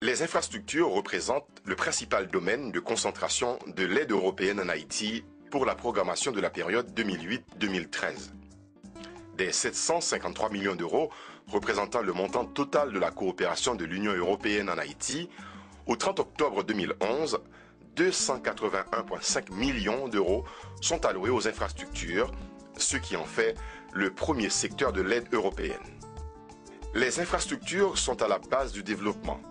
Les infrastructures représentent le principal domaine de concentration de l'aide européenne en Haïti pour la programmation de la période 2008-2013. Des 753 millions d'euros représentant le montant total de la coopération de l'Union européenne en Haïti, au 30 octobre 2011, 281,5 millions d'euros sont alloués aux infrastructures, ce qui en fait le premier secteur de l'aide européenne. Les infrastructures sont à la base du développement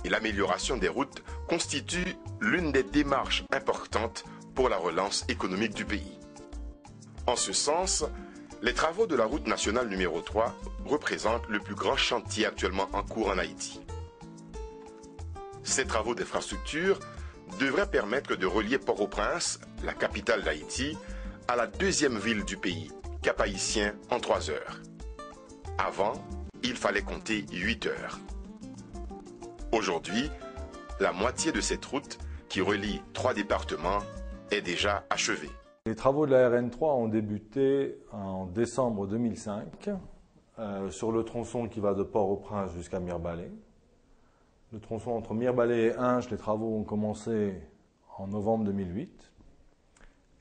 et l'amélioration des routes constitue l'une des démarches importantes pour la relance économique du pays. En ce sens, les travaux de la route nationale numéro 3 représentent le plus grand chantier actuellement en cours en Haïti. Ces travaux d'infrastructure devraient permettre de relier Port-au-Prince, la capitale d'Haïti, à la deuxième ville du pays, Cap-Haïtien, en 3 heures. Avant, il fallait compter 8 heures. Aujourd'hui, la moitié de cette route, qui relie 3 départements, est déjà achevée. Les travaux de la RN3 ont débuté en décembre 2005 sur le tronçon qui va de Port-au-Prince jusqu'à Mirebalais. Le tronçon entre Mirebalais et Hinche, les travaux ont commencé en novembre 2008.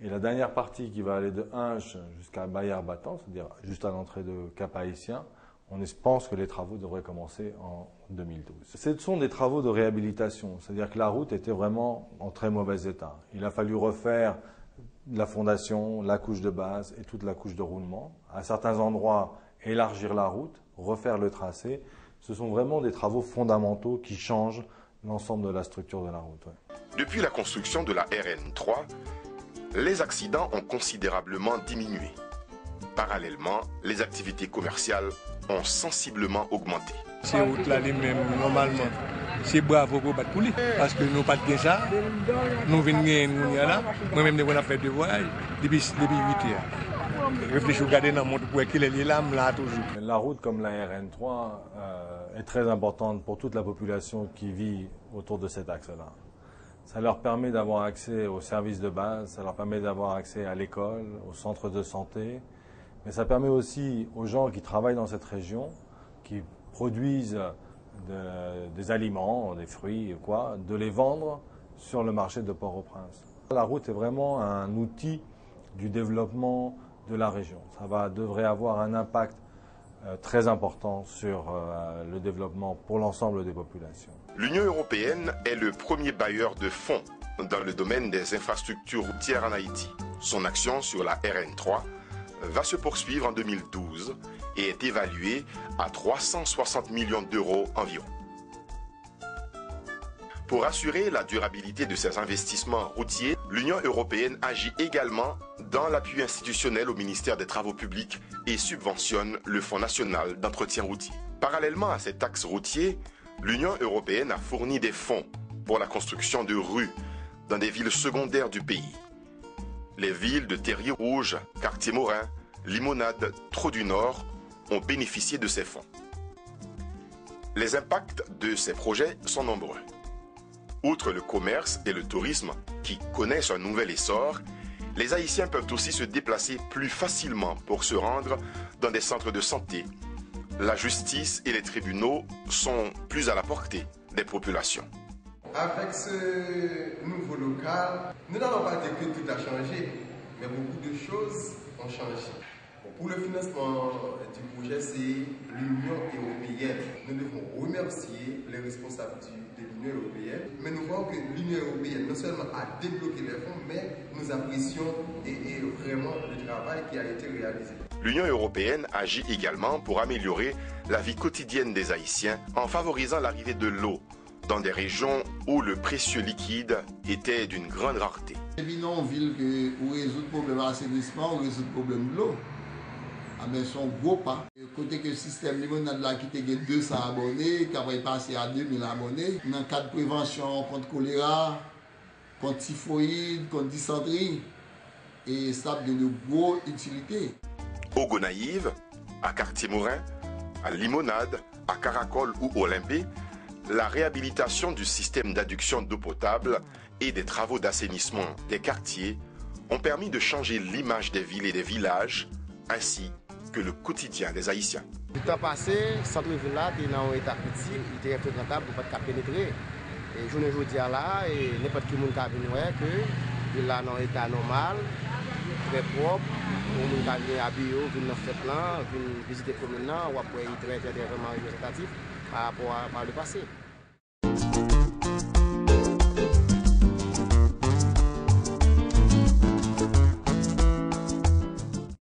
Et la dernière partie qui va aller de Hinche jusqu'à Baillière-Battant, c'est-à-dire juste à l'entrée de Cap-Haïtien, on pense que les travaux devraient commencer en 2012. Ce sont des travaux de réhabilitation, c'est-à-dire que la route était vraiment en très mauvais état. Il a fallu refaire la fondation, la couche de base et toute la couche de roulement. À certains endroits, élargir la route, refaire le tracé. Ce sont vraiment des travaux fondamentaux qui changent l'ensemble de la structure de la route. Ouais. Depuis la construction de la RN3, les accidents ont considérablement diminué. Parallèlement, les activités commerciales ont sensiblement augmenté. Ces routes-là, normalement, c'est bravo pour battre pour lui. Parce que nous n'avons pas de ça. Nous venons là. Moi-même, nous avons fait deux voyages depuis 8 heures. Réfléchis, regardez dans le monde pour qu'il est là toujours. La route comme la RN3 est très importante pour toute la population qui vit autour de cet axe-là. Ça leur permet d'avoir accès aux services de base, ça leur permet d'avoir accès à l'école, aux centres de santé, mais ça permet aussi aux gens qui travaillent dans cette région, qui produisent des aliments, des fruits, quoi, de les vendre sur le marché de Port-au-Prince. La route est vraiment un outil du développement de la région. Ça devrait avoir un impact très important sur le développement pour l'ensemble des populations. L'Union européenne est le premier bailleur de fonds dans le domaine des infrastructures routières en Haïti. Son action sur la RN3 va se poursuivre en 2012 et est évaluée à 360 millions d'euros environ. Pour assurer la durabilité de ces investissements routiers, l'Union européenne agit également dans l'appui institutionnel au ministère des Travaux publics et subventionne le Fonds national d'entretien routier. Parallèlement à cet axe routier, l'Union européenne a fourni des fonds pour la construction de rues dans des villes secondaires du pays. Les villes de Terry-Rouge, Quartier-Morin, Limonade, Trou-du-Nord ont bénéficié de ces fonds. Les impacts de ces projets sont nombreux. Outre le commerce et le tourisme qui connaissent un nouvel essor, les Haïtiens peuvent aussi se déplacer plus facilement pour se rendre dans des centres de santé. La justice et les tribunaux sont plus à la portée des populations. Avec ce nouveau local, nous n'allons pas dire que tout a changé, mais beaucoup de choses ont changé. Pour le financement du projet, c'est l'Union européenne. Nous devons remercier les responsables de l'Union européenne, mais nous voyons que l'Union européenne non seulement a débloqué les fonds, mais nous apprécions vraiment le travail qui a été réalisé. L'Union européenne agit également pour améliorer la vie quotidienne des Haïtiens en favorisant l'arrivée de l'eau dans des régions où le précieux liquide était d'une grande rareté. Évidemment, en ville, où résout le problème de l'assainissement, on résout le problème de l'eau. Mais son gros pas. Côté que le système Limonade là qui était 200 abonnés, qui va passer à 2000 abonnés, dans le cadre de prévention contre choléra, contre typhoïde, contre dysenterie, et ça a de grosses utilités. Au Gonaïve, à Quartier-Morin, à Limonade, à Caracol ou Olympé, la réhabilitation du système d'adduction d'eau potable et des travaux d'assainissement des quartiers ont permis de changer l'image des villes et des villages, ainsi que le quotidien des Haïtiens. Du temps passé, centre-ville là était dans un état critique, il était infréquentable pour pas pénétrer. Et journée aujourd'hui là, et n'importe qui monde qui vient que il là dans un état normal, très propre, on monde qui vient habillé, vient dans fête là, vient visiter commune là, ou après il traite vraiment représentatif par rapport à le passé.